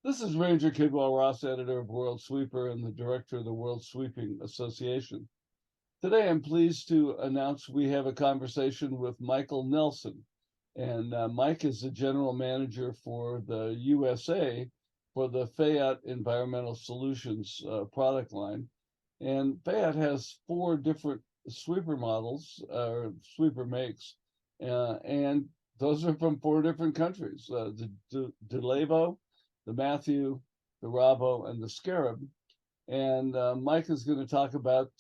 This is Ranger Kidwell Ross, editor of World Sweeper and the director of the World Sweeping Association. Today, I'm pleased to announce we have a conversation with Michael Nelson. And Mike is the general manager for the USA for the Fayat Environmental Solutions product line. And Fayat has four different sweeper models, sweeper makes, and those are from four different countries, the DeLevo, the Matthew, the Ravo, and the Scarab. And Mike is going to talk about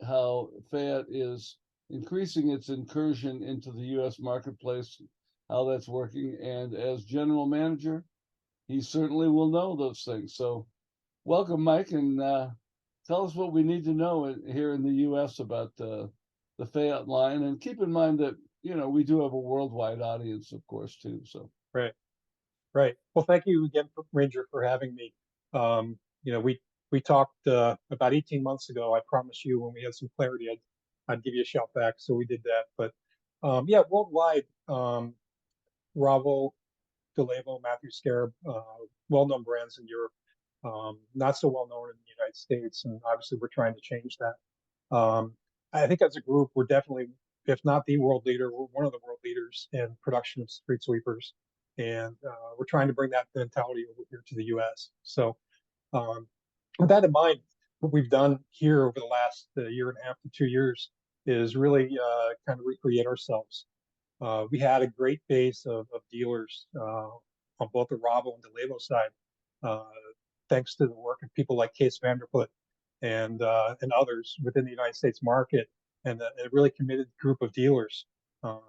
how Fayat is increasing its incursion into the U.S. marketplace, how that's working. And as general manager, he certainly will know those things. So, welcome, Mike, and tell us what we need to know here in the U.S. about the Fayat line. And keep in mind that we do have a worldwide audience, of course, too. So, Right, right. Well, thank you again, Ranger, for having me. We talked about 18 months ago. I promised you when we had some clarity, I'd give you a shout back. So we did that. But yeah, worldwide, Ravo, DeLevo, Matthew Scarab, well-known brands in Europe, not so well-known in the United States. And obviously, we're trying to change that. I think as a group, we're definitely, if not the world leader, we're one of the world leaders in production of street sweepers. And we're trying to bring that mentality over here to the U.S. So with that in mind, what we've done here over the last year and a half to 2 years is really kind of recreate ourselves. We had a great base of dealers on both the Ravo and the Levo side, uh, thanks to the work of people like Case Vanderput and others within the United States market, and a really committed group of dealers um,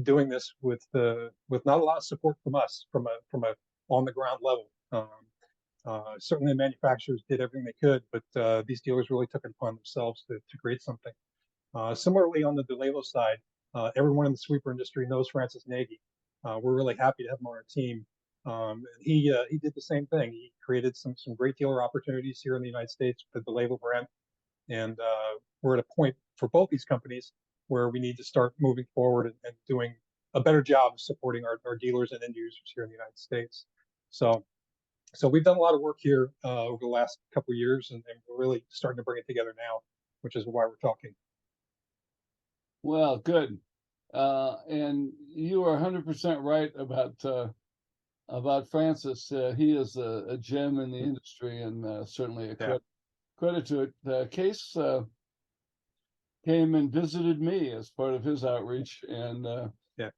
doing this with not a lot of support from us from a on the ground level. Certainly, the manufacturers did everything they could, but these dealers really took it upon themselves to create something. Similarly, on the DeLevo side, everyone in the sweeper industry knows Francis Nagy. We're really happy to have him on our team. He did the same thing. He created some great dealer opportunities here in the United States with the DeLevo brand, and we're at a point for both these companies where we need to start moving forward and doing a better job of supporting our dealers and end users here in the United States. So so we've done a lot of work here over the last couple of years, and we're really starting to bring it together now, which is why we're talking. well, good. And you are 100% right about Francis. He is a gem in the industry, and certainly a Yeah, credit to it. Case came and visited me as part of his outreach, and yeah,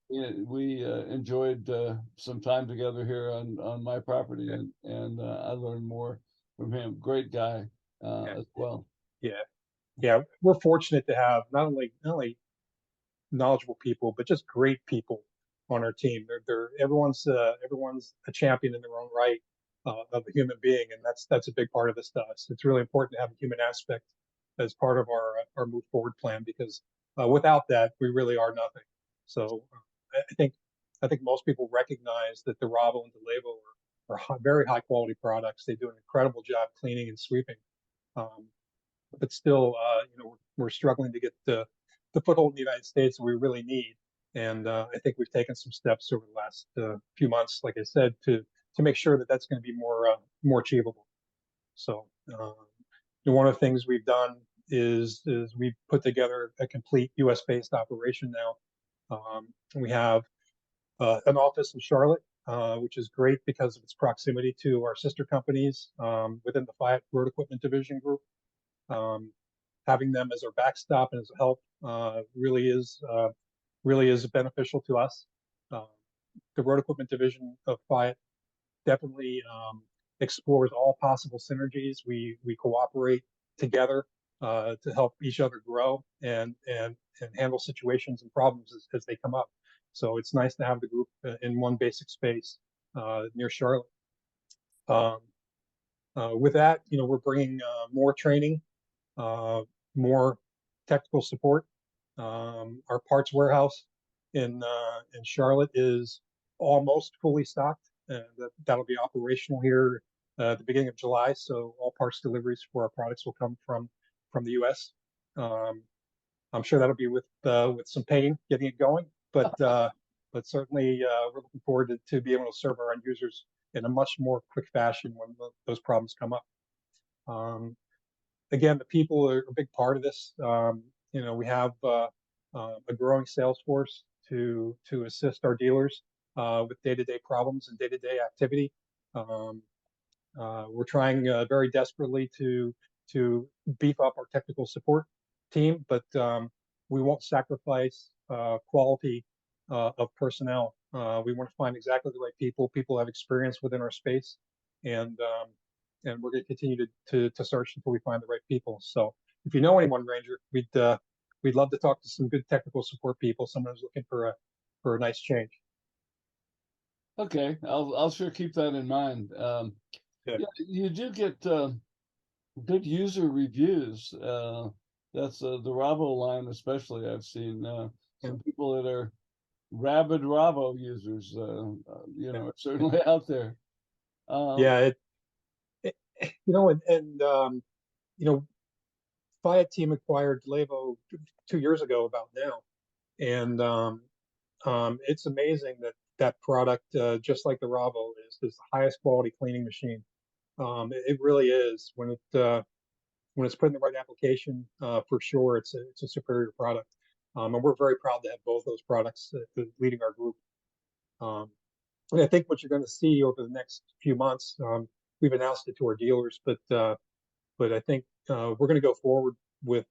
we enjoyed some time together here on my property, yeah, and I learned more from him. Great guy yeah, as well. yeah, yeah. We're fortunate to have not only knowledgeable people, but just great people on our team. They're everyone's a champion in their own right of a human being, and that's a big part of this to us. It's really important to have a human aspect as part of our move forward plan because without that, we really are nothing. So I think most people recognize that the Ravo and the Levo are very high quality products. They do an incredible job cleaning and sweeping. Um, but still, we're struggling to get the foothold in the United States that we really need. And I think we've taken some steps over the last few months, like I said, to make sure that that's going to be more achievable. So one of the things we've done is we've put together a complete U.S. based operation now. We have an office in Charlotte, which is great because of its proximity to our sister companies within the Fayat Road Equipment Division group. Um, Having them as our backstop and as a help really is beneficial to us. Uh, the road equipment division of Fayat definitely explores all possible synergies. We cooperate together to help each other grow and handle situations and problems as they come up. So it's nice to have the group in one basic space near Charlotte. Um, with that, we're bringing more training, uh, more technical support. Our parts warehouse in Charlotte is almost fully stocked, and that'll be operational here at the beginning of July. So all parts deliveries for our products will come from the U.S. Um, I'm sure that'll be with some pain getting it going, but certainly we're looking forward to be able to serve our end users in a much more quick fashion when those problems come up. Um, Again, the people are a big part of this. We have a growing sales force to assist our dealers with day-to-day problems and day-to-day activity. Um, we're trying very desperately to beef up our technical support team, but we won't sacrifice quality of personnel. We want to find exactly the right people. People have experience within our space, and we're going to continue to search until we find the right people. So, if you know anyone, Ranger, we'd love to talk to some good technical support people. Someone who's looking for a nice change. Okay, I'll sure keep that in mind. Yeah, Yeah, you do get good user reviews. That's the Ravo line, especially. I've seen yeah, some people that are rabid Ravo users. yeah. Are certainly out there. Um, Yeah, it and you know, Fayat team acquired Levo 2 years ago about now, and it's amazing that that product, just like the Ravo, is the highest quality cleaning machine. It really is when it's put in the right application. For sure, it's a superior product, and we're very proud to have both those products leading our group. Um, and I think what you're going to see over the next few months, we've announced it to our dealers, but I think we're going to go forward with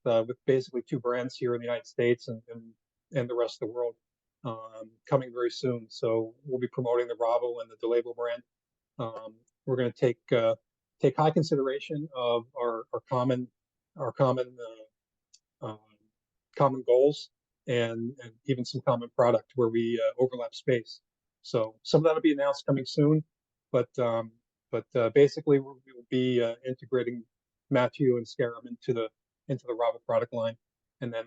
basically two brands here in the United States and the rest of the world coming very soon. So we'll be promoting the Bravo and the DeLabel brand. We're going to take high consideration of our um, common goals and even some common product where we overlap space. So some of that will be announced coming soon, but basically we will be integrating Matthew and Scarab into the Rava product line, and then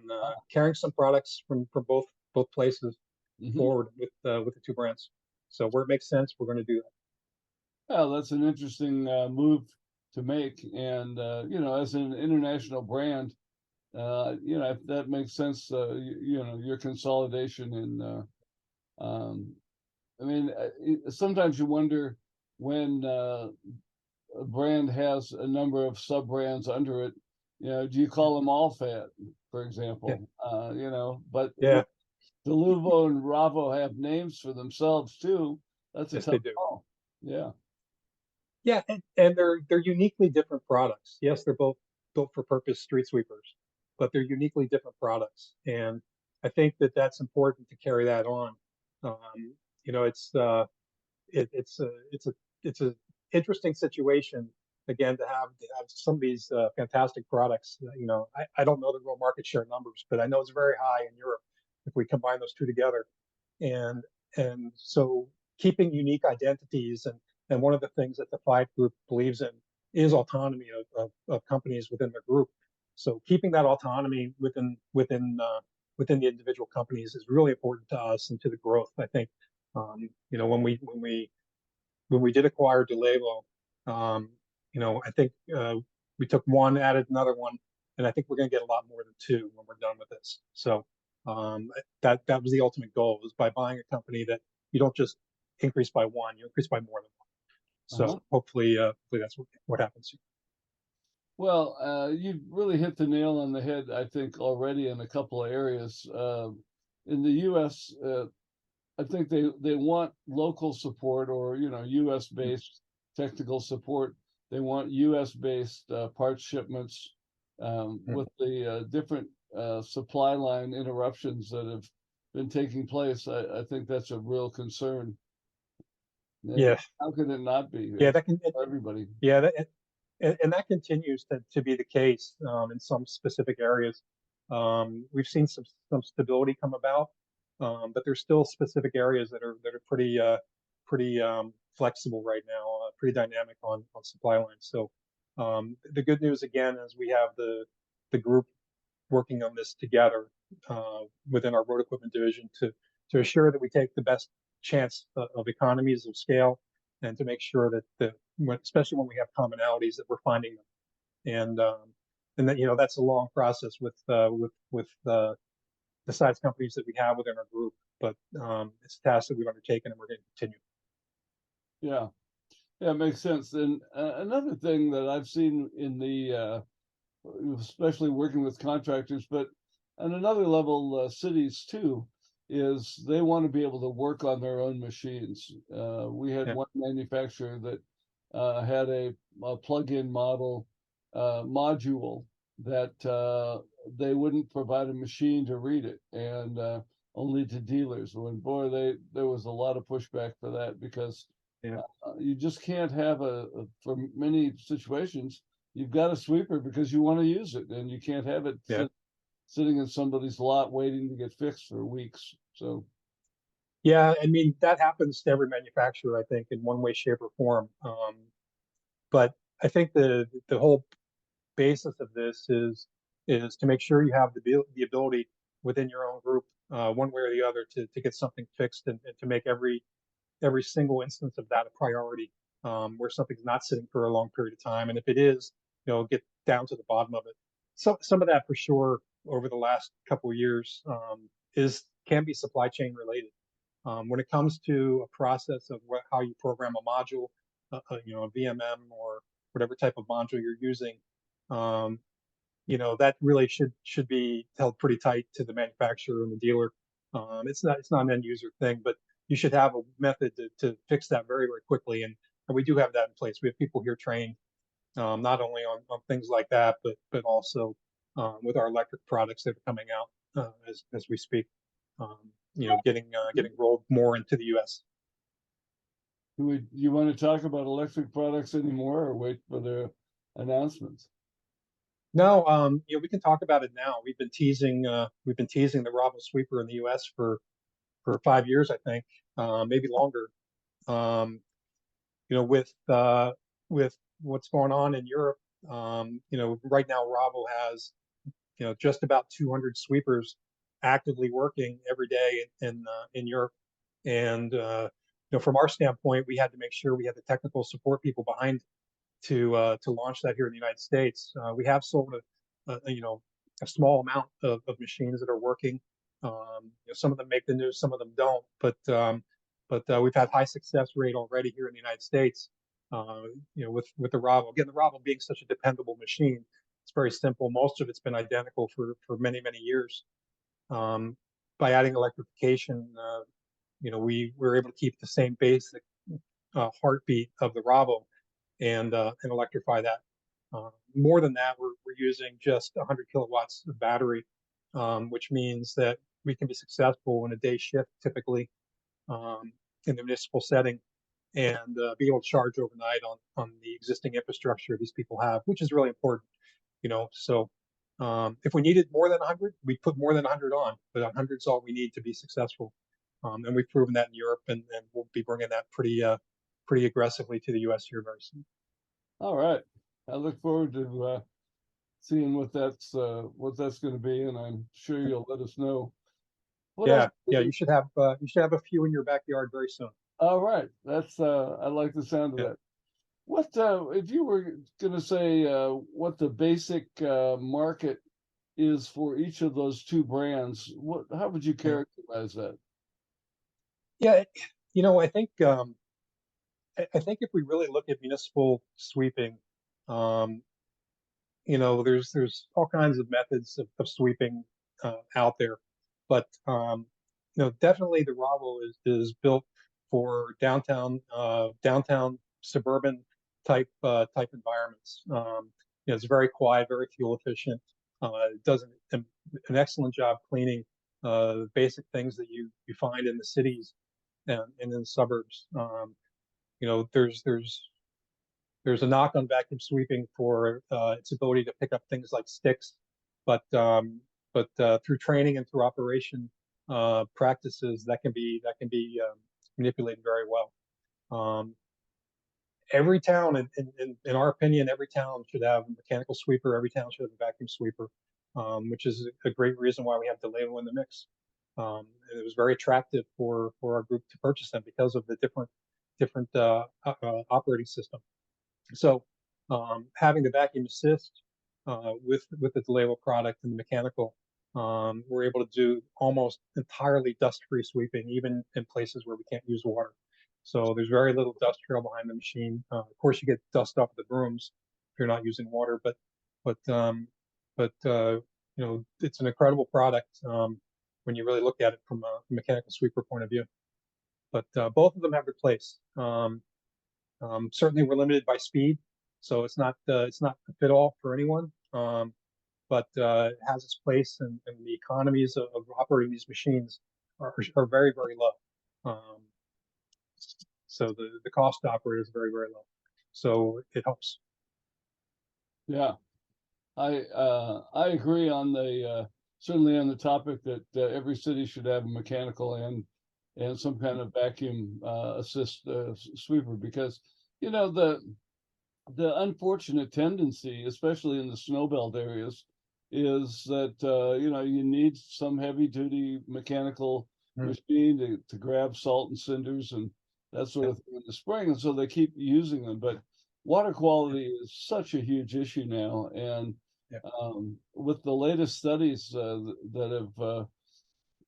carrying some products from both places mhm. forward with the two brands. So where it makes sense, we're going to do that. Well, that's an interesting move to make, and as an international brand, if that makes sense, your consolidation in. I mean, sometimes you wonder when a brand has a number of sub brands under it. Do you Yeah, call them all fat, for yeah, example? But yeah. Deluvo and Ravo have names for themselves too. That's a Yes, tough they do. call. Yeah. Yeah, and they're uniquely different products. Yes, they're both built for purpose street sweepers, but they're uniquely different products, and I think that that's important to carry that on. Um, you know, it's a interesting situation again to have some of these fantastic products. I don't know the real market share numbers, but I know it's very high in Europe if we combine those two together. And so keeping unique identities and one of the things that the Five Group believes in is autonomy of companies within the group. So keeping that autonomy within the individual companies is really important to us and to the growth. I think when we did acquire DeLavo, um, I think we took one, added another one, and I think we're going to get a lot more than two when we're done with this. So that was the ultimate goal, was by buying a company that you don't just increase by one, you increase by more than one. Uh-huh. So hopefully that's what happens here. Well, you really hit the nail on the head, I think, already in a couple of areas. In the U.S., I think they want local support or U.S. based technical support. They want U.S. based parts shipments with the different supply line interruptions that have been taking place. I think that's a real concern. And Yeah, how can it not be? yeah, It's for everybody. yeah, and that continues to be the case in some specific areas. We've seen some stability come about, but there's still specific areas that are pretty flexible right now, pretty dynamic on supply lines. So the good news again is we have the group working on this together within our road equipment division to assure that we take the best chance of economies of scale and to make sure especially when we have commonalities, that we're finding them. And that that's a long process with the size companies that we have within our group, but it's a task that we've undertaken and we're going to continue. Yeah. Yeah, it makes sense. And another thing that I've seen in the especially working with contractors, but on another level, cities too, is they want to be able to work on their own machines. We had Yeah, one manufacturer that had a plug-in model module that they wouldn't provide a machine to read it, and only to dealers. When boy, there was a lot of pushback for that because yeah, you just can't have for many situations you've got a sweeper because you want to use it, and you can't have it yeah. sitting in somebody's lot waiting to get fixed for weeks. So, Yeah, I mean, that happens to every manufacturer, I think, in one way, shape, or form. But I think the whole basis of this is to make sure you have the ability within your own group, one way or the other, to get something fixed and to make every single instance of that a priority, where something's not sitting for a long period of time. And if it is, get down to the bottom of it. So some of that for sure over the last couple of years is can be supply chain related. When it comes to a process of how you program a module, a VMM or whatever type of module you're using, um, that really should be held pretty tight to the manufacturer and the dealer. It's not an end user thing, but you should have a method to fix that very, very quickly. And we do have that in place. We have people here trained not only on things like that, but also with our electric products that are coming out as we speak. Um, getting rolled more into the U.S. you want to talk about electric products anymore, or wait for their announcements? No, we can talk about it now. We've been teasing the Ravo sweeper in the U.S. for 5 years, I think, maybe longer. Um, with what's going on in Europe, right now Ravo has just about 200 sweepers actively working every day in Europe, and from our standpoint, we had to make sure we had the technical support people behind to launch that here in the United States. We have sold a small amount of machines that are working. Some of them make the news, some of them don't, but we've had high success rate already here in the United States. With the Ravo. Again, the Ravo being such a dependable machine, it's very simple. Most of it's been identical for many many years. Um, by adding electrification, we were able to keep the same basic heartbeat of the Ravo and electrify that. More than that, we're using just 100 kilowatts of battery, which means that we can be successful in a day shift typically um, in the municipal setting and be able to charge overnight on the existing infrastructure these people have, which is really important. So if we needed more than 100, we put more than 100 on, but 100 is all we need to be successful. And we've proven that in Europe, and we'll be bringing that pretty aggressively to the U.S. here very soon. All right, I look forward to seeing what that's going to be, and I'm sure you'll let us know. What else? Yeah, yeah, you should have a few in your backyard very soon. All right, that's I like the sound of Yeah, that. What if you were going to say what the basic market is for each of those two brands? What how would you yeah, characterize that? yeah. I think if we really look at municipal sweeping, um, there's all kinds of methods of sweeping out there, but definitely the Ravo is built for downtown suburban type environments. It's very quiet, very fuel efficient. It does an excellent job cleaning basic things that you find in the cities and in the suburbs. There's a knock on vacuum sweeping for its ability to pick up things like sticks, but through training and through operation practices, that can be manipulated very well. Um, every town, in our opinion, every town should have a mechanical sweeper. Every town should have a vacuum sweeper, which is a great reason why we have DeLeo in the mix. And it was very attractive for our group to purchase them because of the different operating system. So having the vacuum assist with the DeLeo product and the mechanical, we're able to do almost entirely dust-free sweeping, even in places where we can't use water. So there's very little dust trail behind the machine. Of course, you get dust off the brooms if you're not using water, but it's an incredible product when you really look at it from a mechanical sweeper point of view. But both of them have their place. Certainly, we're limited by speed, so it's not a fit all for anyone. But it has its place, and the economies of operating these machines are very, very low. Um, so the cost to operate is very, very low. So it helps. Yeah, I agree on the certainly on the topic that every city should have a mechanical and some kind of vacuum assist sweeper, because the unfortunate tendency, especially in the snowbelt areas, is that you need some heavy duty mechanical Mm. machine to grab salt and cinders and that sort Yeah, of thing in the spring, and so they keep using them. But water quality is such a huge issue now, and yeah, with the latest studies that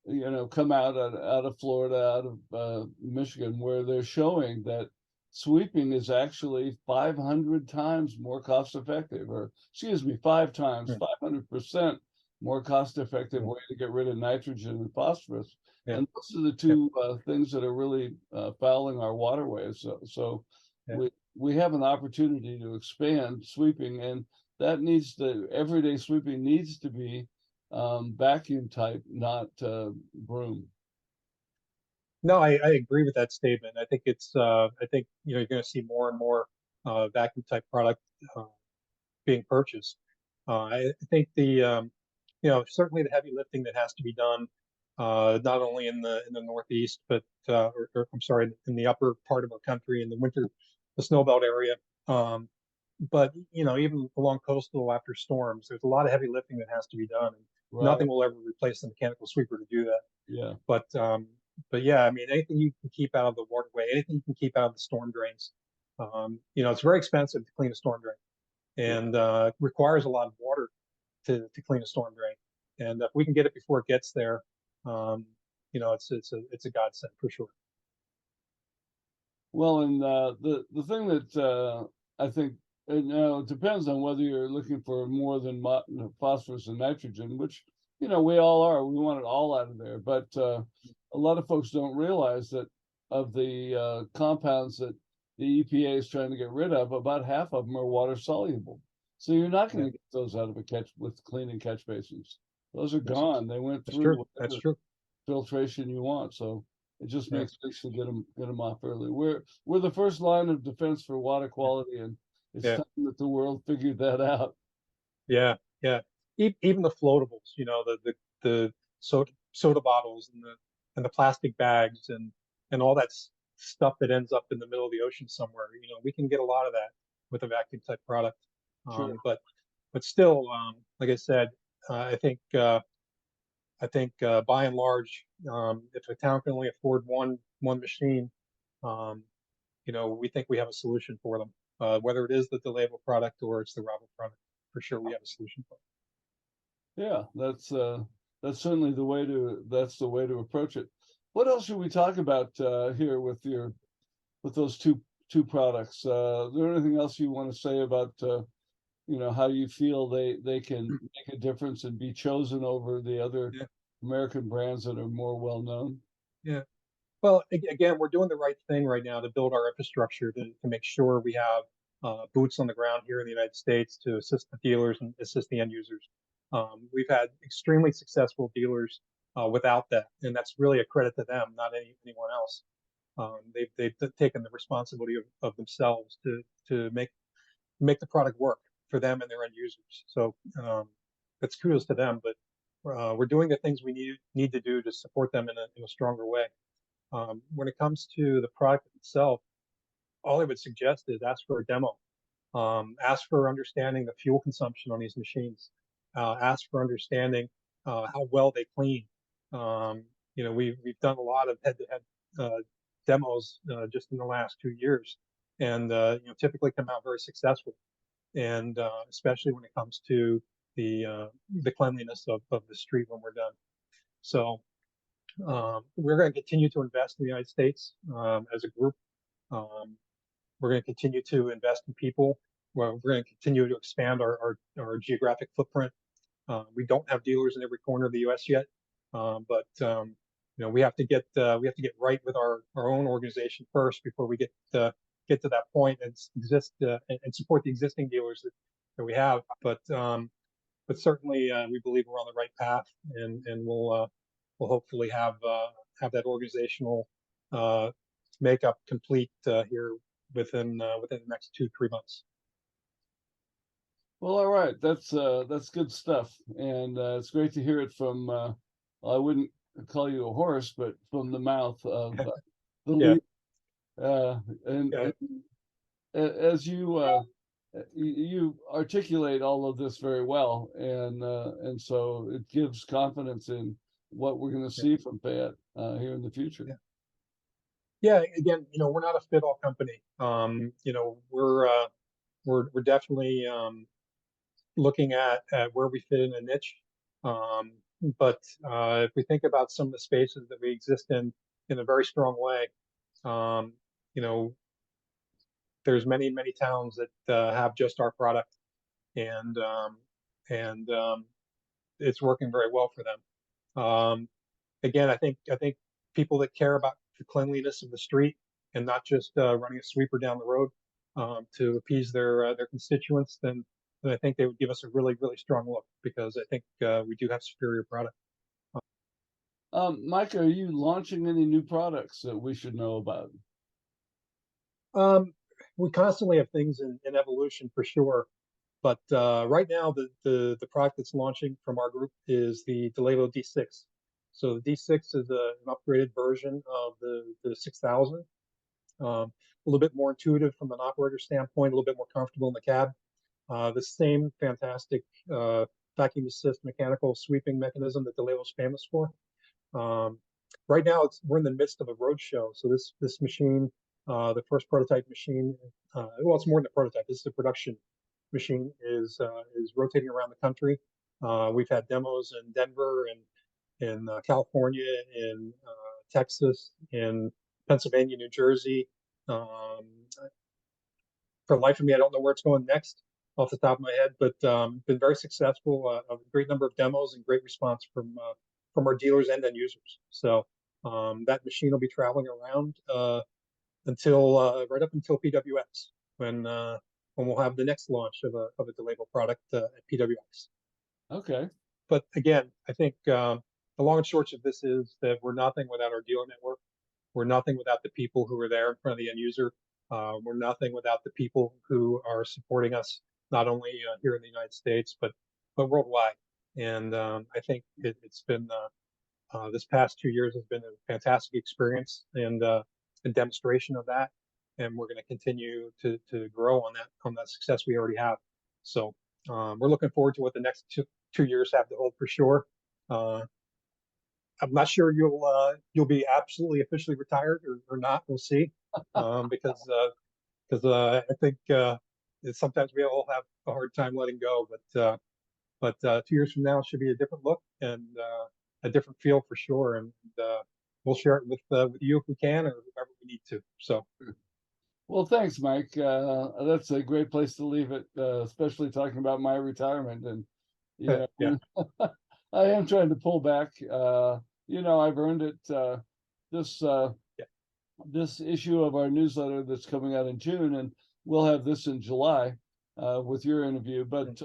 have come out of Florida, out of Michigan, where they're showing that sweeping is actually 500 times more cost effective, or excuse me, five times, mm, 500% more cost effective yeah, way to get rid of nitrogen and phosphorus. yeah, And those are the yeah, two things that are really fouling our waterways. So yeah. we have an opportunity to expand sweeping, and that needs to everyday sweeping needs to be vacuum type, not broom. No, I agree with that statement. I think you're going to see more and more vacuum type product uh, being purchased. I think certainly the heavy lifting that has to be done, not only in the Northeast, but or I'm sorry, in the upper part of our country in the winter, the snowbelt area. Um, but even along coastal after storms, there's a lot of heavy lifting that has to be done, and Right. nothing will ever replace the mechanical sweeper to do that. Yeah. But um, but yeah, I mean, anything you can keep out of the waterway, anything you can keep out of the storm drains. It's very expensive to clean a storm drain, Yeah. and requires a lot of water to clean a storm drain. And if we can get it before it gets there, um, it's a godsend for sure. Well, and the thing that I think it depends on whether you're looking for more than phosphorus and nitrogen, which we all are. We want it all out of there, but a lot of folks don't realize that of the compounds that the EPA is trying to get rid of, about half of them are water soluble. So you're not going Yeah, to get those out of a catch with cleaning catch basins. Those are that's gone. They went that's through true. That's whatever true. filtration you want. So it just Yeah, makes sense to get them off early. We're the first line of defense for water yeah, quality, and it's yeah, time that the world figured that out. yeah, yeah. Even the floatables, the soda bottles and the plastic bags and all that stuff that ends up in the middle of the ocean somewhere. We can get a lot of that with a vacuum type product. Sure. But still, like I said, I think by and large, if a town can only afford one machine, um, we think we have a solution for them. Whether it is the delayable product or it's the Rabo product, for sure we have a solution for Yeah, that's certainly that's the way to approach it. What else should we talk about here with those two products? Is there anything else you want to say about how you feel they can them. make a difference and be chosen over the other Yeah, American brands that are more well known? yeah. Well, again, we're doing the right thing right now to build our infrastructure to make sure we have boots on the ground here in the United States to assist the dealers and assist the end users. We've had extremely successful dealers without that, and that's really a credit to them, not anyone else. They've taken the responsibility of themselves to make the product work for them and their end users. So that's kudos to them. But we're doing the things we need to do to support them in a stronger way. When it comes to the product itself, all I would suggest is ask for a demo. Ask for understanding the fuel consumption on these machines. Ask for understanding how well they clean. We've done a lot of head-to-head demos just in the last 2 years, and typically come out very successful. And especially when it comes to the cleanliness of the street when we're done. So we're going to continue to invest in the United States as a group. We're going to continue to invest in people. Well, we're going to continue to expand our geographic footprint. We don't have dealers in every corner of the U.S. yet, but we have to get right with our own organization first before we get to that point and and support the existing dealers that we have. But certainly we believe we're on the right path, and we'll hopefully have that organizational uh, makeup complete here within the next 2-3 months. Well, all right, that's good stuff, and it's great to hear it from. I wouldn't call you a horse, but from the mouth of the Yeah, lead. Uh, yeah, as you articulate all of this very well, and so it gives confidence in what we're going to yeah, see from Fayat here in the future. yeah. Yeah, again, we're not a fit-all company. We're definitely looking at where we fit in a niche. Um, but if we think about some of the spaces that we exist in a very strong way, um, you know, there's many towns that have just our product, and it's working very well for them. Again, I think people that care about the cleanliness of the street and not just running a sweeper down the road to appease their constituents, then I think they would give us a really strong look, because I think we do have superior product. Mike, are you launching any new products that we should know about? Um, we constantly have things in evolution for sure, but right now the product that's launching from our group is the DeLavo D6. So the D6 is an upgraded version of the 6000. A little bit more intuitive from an operator standpoint, a little bit more comfortable in the cab. The same fantastic vacuum assist mechanical sweeping mechanism that DeLavo is famous for. Um, right now, we're in the midst of a road show. So this machine, the first prototype machine, well, it's more than a prototype. This is a production machine, is rotating around the country. We've had demos in Denver and in California, in Texas, in Pennsylvania, New Jersey. Um, for the life of me, I don't know where it's going next off the top of my head, but been very successful. A great number of demos and great response from our dealers and end users. So that machine will be traveling around until right up until PWX, when we'll have the next launch of a DeLabel product at PWX. Okay. But again, I think the long and short of this is that we're nothing without our dealer network. We're nothing without the people who are there in front of the end user. We're nothing without the people who are supporting us, not only here in the United States, but worldwide. And I think it's been this past 2 years has been a fantastic experience and a demonstration of that. And we're going to continue to grow on that success we already have. So we're looking forward to what the next 2 years have to hold for sure. Uh, I'm not sure you'll be absolutely officially retired or not. We'll see, because I think sometimes we all have a hard time letting go. But 2 years from now should be a different look and a different feel for sure. And we'll share it with you if we can, or whoever we need to. So Well, thanks, Mike. That's a great place to leave it, especially talking about my retirement. And, you yeah, know, I am trying to pull back. I've earned it. This yeah, this issue of our newsletter that's coming out in June, and we'll have this in July with your interview. But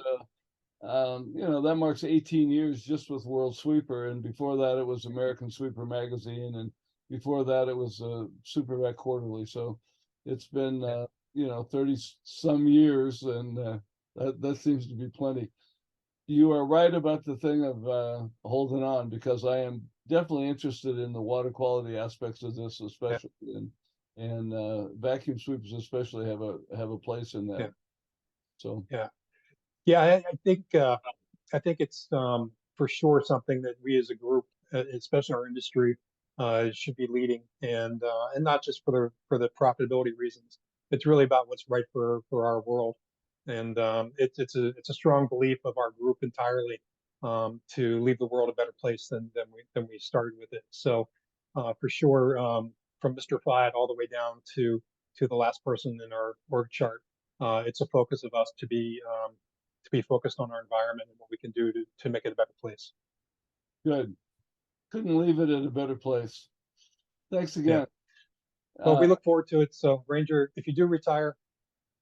that marks 18 years just with World Sweeper, and before that it was American Sweeper Magazine, and before that it was Supervet Quarterly. So it's been yeah, 30 some years, and that seems to be plenty. You are right about the thing of holding on, because I am definitely interested in the water quality aspects of this, yeah, especially, and vacuum sweepers especially have a place in that. yeah, So yeah. Yeah, I think it's for sure something that we as a group, especially our industry, should be leading, and not just for the profitability reasons. It's really about what's right for our world, and it's a strong belief of our group entirely, to leave the world a better place than we started with it. So for sure, from Mr. Fayat all the way down to to the last person in our org chart. It's a focus of us to be focused on our environment and what we can do to make it a better place. Good. Couldn't leave it in a better place. Thanks Yeah. again. Well, we look forward to it. So, Ranger, if you do retire,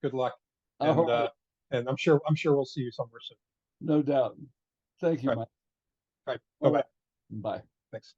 good luck, All and right, I'm sure we'll see you somewhere soon. no doubt. Thank you, All right. Mike. All right. All Bye bye. right. Bye. Thanks.